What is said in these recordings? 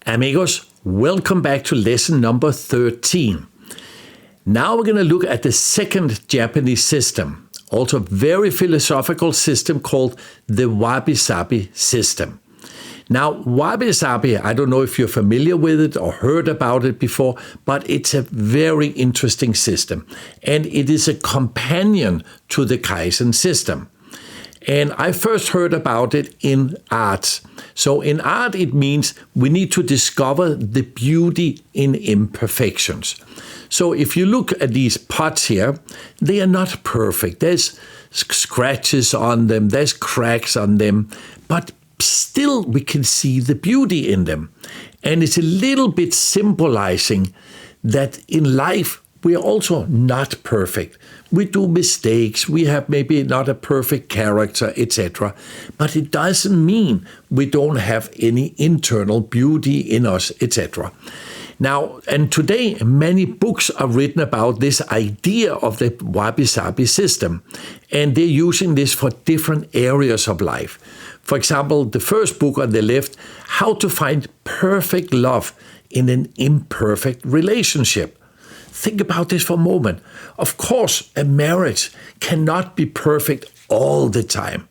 Amigos, welcome back to lesson number 13. Now we're going to look at the second Japanese system, also a very philosophical system called the Wabi Sabi system. Now, Wabi Sabi, I don't know if you're familiar with it or heard about it before, but it's a very interesting system, and it is a companion to the Kaizen system. And I first heard about it in art. So in art, it means we need to discover the beauty in imperfections. So if you look at these pots here, they are not perfect. There's scratches on them, there's cracks on them, but still we can see the beauty in them. And it's a little bit symbolizing that in life, we are also not perfect. We do mistakes, we have maybe not a perfect character, etc. But it doesn't mean we don't have any internal beauty in us, etc. Now, and today, many books are written about this idea of the Wabi Sabi system, and they're using this for different areas of life. For example, the first book on the left, How to Find Perfect Love in an Imperfect Relationship. Think about this for a moment. Of course, a marriage cannot be perfect all the time,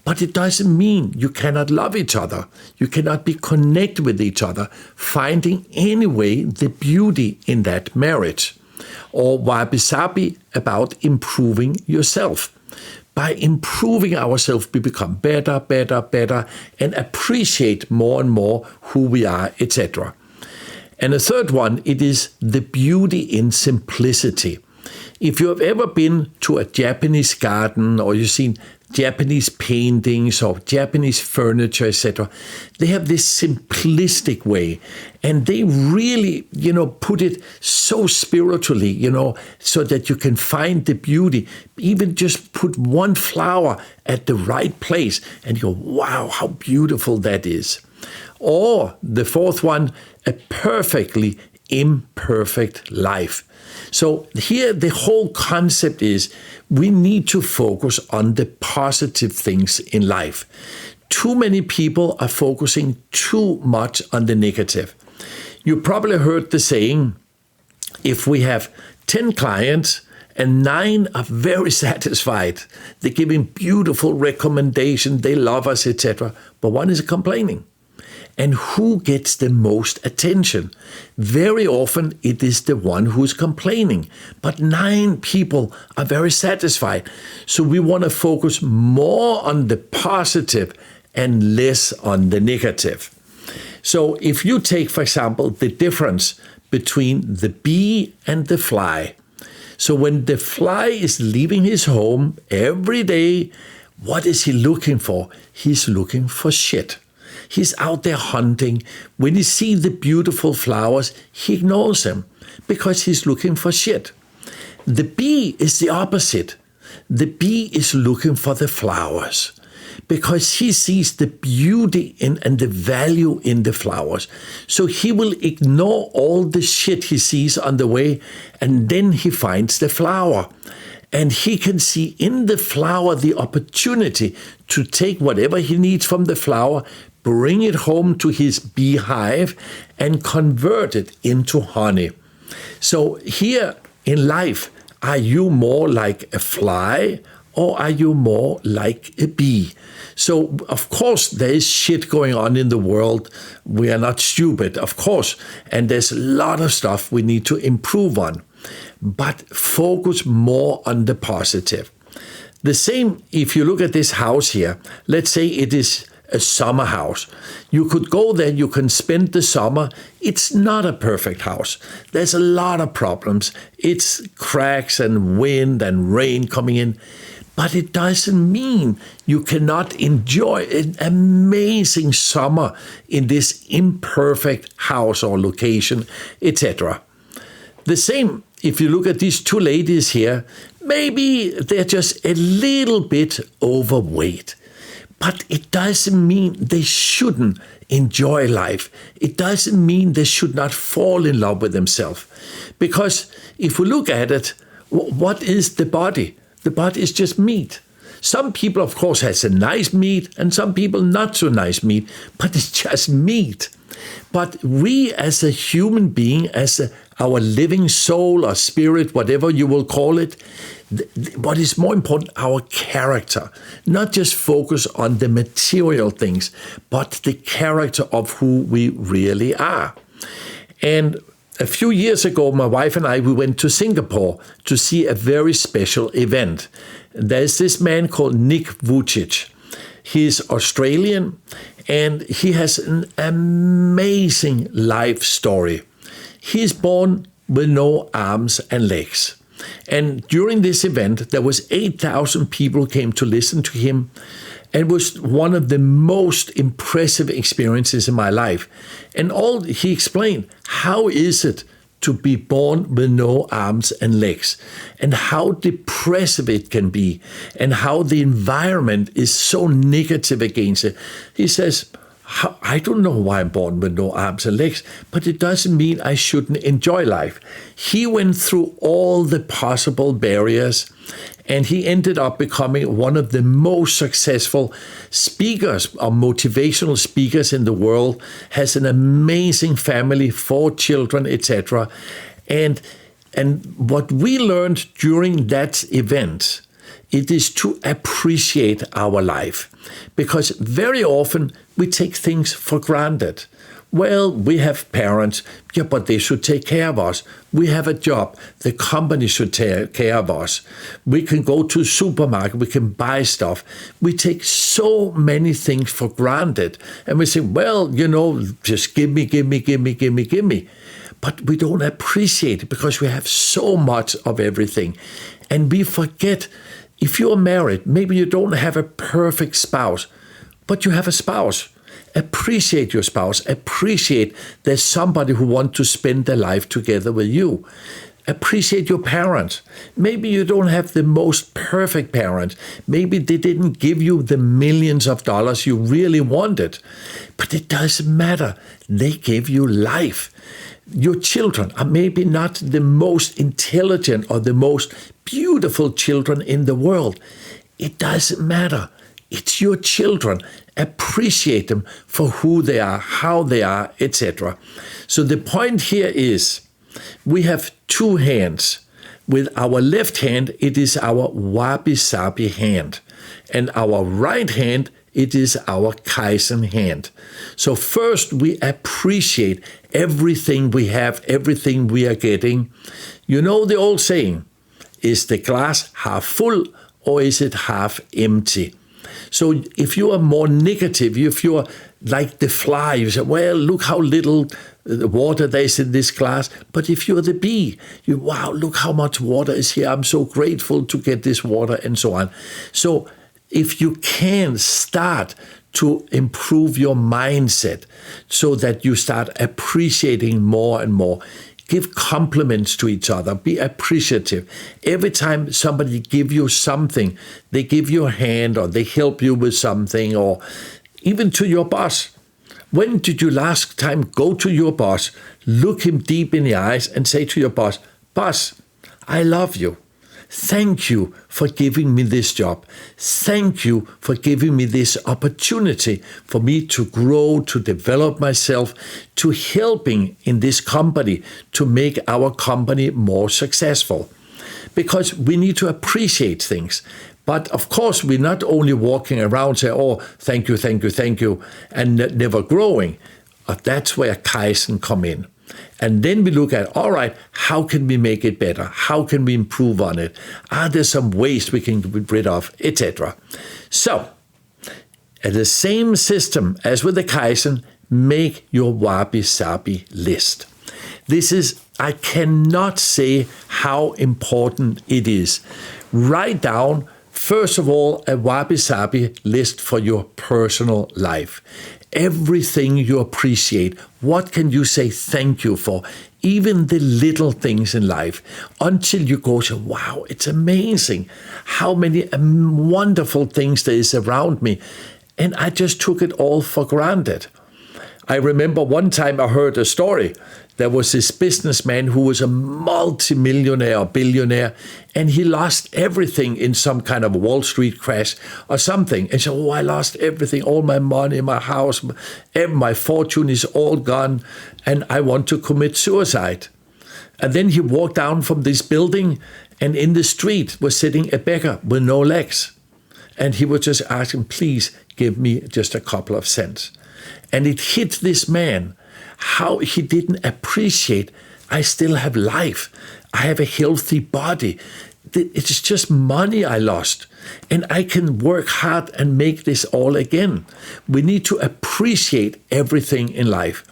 but it doesn't mean you cannot love each other. You cannot be connected with each other, finding anyway the beauty in that marriage. Or Wabi Sabi about improving yourself. By improving ourselves, we become better, and appreciate more and more who we are, etc. And the third one, it is the beauty in simplicity. If you have ever been to a Japanese garden or you've seen Japanese paintings or Japanese furniture, etc., they have this simplistic way. And they really, put it so spiritually, so that you can find the beauty. Even just put one flower at the right place and you go, wow, how beautiful that is. Or the fourth one, a perfectly imperfect life. So here the whole concept is we need to focus on the positive things in life. Too many people are focusing too much on the negative. You probably heard the saying, if we have 10 clients and 9 are very satisfied, they're giving beautiful recommendations, they love us, etc., but one is complaining. And who gets the most attention? Very often it is the one who's complaining, but 9 people are very satisfied. So we want to focus more on the positive and less on the negative. So if you take, for example, the difference between the bee and the fly. So when the fly is leaving his home every day, what is he looking for? He's looking for shit. He's out there hunting. When he sees the beautiful flowers, he ignores them because he's looking for shit. The bee is the opposite. The bee is looking for the flowers because he sees the beauty and the value in the flowers. So he will ignore all the shit he sees on the way, and then he finds the flower. And he can see in the flower the opportunity to take whatever he needs from the flower, bring it home to his beehive, and convert it into honey. So here in life, are you more like a fly or are you more like a bee? So, of course, there is shit going on in the world. We are not stupid, of course. And there's a lot of stuff we need to improve on. But focus more on the positive. The same, if you look at this house here, let's say it is a summer house. You could go there, you can spend the summer. It's not a perfect house. There's a lot of problems. It's cracks and wind and rain coming in. But it doesn't mean you cannot enjoy an amazing summer in this imperfect house or location, etc. The same, if you look at these 2 ladies here, maybe they're just a little bit overweight. But it doesn't mean they shouldn't enjoy life. It doesn't mean they should not fall in love with themselves. Because if we look at it, what is the body? The body is just meat. Some people, of course, has a nice meat and some people not so nice meat, but it's just meat. But we as a human being, our living soul or spirit, whatever you will call it, what is more important, our character. Not just focus on the material things, but the character of who we really are. And a few years ago, my wife and we went to Singapore to see a very special event. There's this man called Nick Vujicic. He's Australian, and he has an amazing life story. He's born with no arms and legs. And during this event, there was 8,000 people who came to listen to him. And it was one of the most impressive experiences in my life. And he explained, how is it to be born with no arms and legs, and how depressive it can be, and how the environment is so negative against it. He says, I don't know why I'm born with no arms and legs, but it doesn't mean I shouldn't enjoy life. He went through all the possible barriers, and he ended up becoming one of the most successful speakers or motivational speakers in the world, has an amazing family, 4 children, etc. And what we learned during that event, it is to appreciate our life. Because very often we take things for granted. Well, we have parents, but they should take care of us. We have a job, the company should take care of us. We can go to the supermarket, we can buy stuff. We take so many things for granted. And we say, well, just give me. But we don't appreciate it because we have so much of everything. And we forget, if you're married, maybe you don't have a perfect spouse, but you have a spouse. Appreciate your spouse. Appreciate there's somebody who wants to spend their life together with you. Appreciate your parents. Maybe you don't have the most perfect parents. Maybe they didn't give you the millions of dollars you really wanted. But it doesn't matter. They gave you life. Your children are maybe not the most intelligent or the most beautiful children in the world. It doesn't matter. It's your children. Appreciate them for who they are, how they are, etc. So the point here is, we have 2 hands. With our left hand, it is our Wabi Sabi hand. And our right hand, it is our Kaizen hand. So first, we appreciate everything we have, everything we are getting. You know the old saying, is the glass half full or is it half empty? So if you are more negative, if you're like the fly, you say, well, look how little water there is in this glass. But if you're the bee, wow, look how much water is here. I'm so grateful to get this water and so on. So if you can start to improve your mindset so that you start appreciating more and more, give compliments to each other. Be appreciative. Every time somebody give you something, they give you a hand or they help you with something, or even to your boss. When did you last time go to your boss, look him deep in the eyes and say to your boss, "Boss, I love you. Thank you for giving me this job. Thank you for giving me this opportunity for me to grow, to develop myself, to helping in this company to make our company more successful." Because we need to appreciate things. But of course, we're not only walking around saying, "Oh, thank you," and never growing. That's where Kaizen come in. And then we look at, all right, how can we make it better? How can we improve on it? Are there some ways we can get rid of, etc.? So, at the same system as with the Kaizen, make your Wabi-Sabi list. I cannot say how important it is. Write down, first of all, a Wabi-Sabi list for your personal life. Everything you appreciate, what can you say thank you for? Even the little things in life, until you go to, wow, it's amazing how many wonderful things there is around me. And I just took it all for granted. I remember one time I heard a story. There was this businessman who was a multimillionaire or billionaire, and he lost everything in some kind of Wall Street crash or something. And so, I lost everything, all my money, my house, my fortune is all gone, and I want to commit suicide. And then he walked down from this building, and in the street was sitting a beggar with no legs. And he was just asking, please give me just a couple of cents. And it hit this man how he didn't appreciate, I still have life. I have a healthy body. It's just money I lost. And I can work hard and make this all again. We need to appreciate everything in life.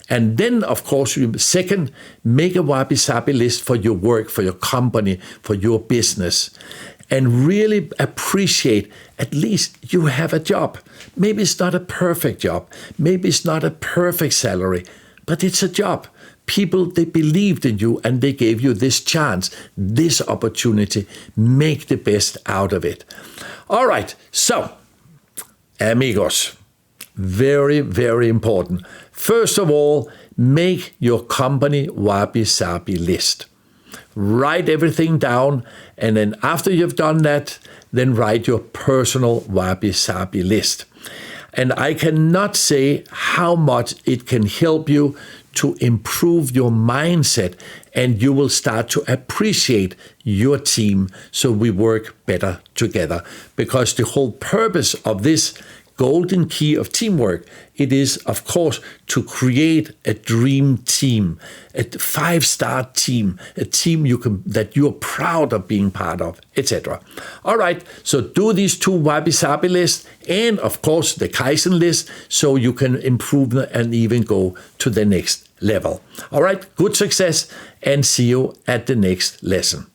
And then, of course, second, make a Wabi Sabi list for your work, for your company, for your business. And really appreciate at least you have a job. Maybe it's not a perfect job. Maybe it's not a perfect salary, but it's a job. People, they believed in you and they gave you this chance, this opportunity. Make the best out of it. All right, so, amigos, very, very important. First of all, make your company Wabi Sabi list. Write everything down, and then after you've done that, then write your personal Wabi Sabi list. And I cannot say how much it can help you to improve your mindset, and you will start to appreciate your team so we work better together. Because the whole purpose of this golden key of teamwork, it is, of course, to create a dream team, a 5-star team, a team that you're proud of being part of, etc. All right, so do these 2 Wabi Sabi lists and, of course, the Kaizen list so you can improve and even go to the next level. All right, good success and see you at the next lesson.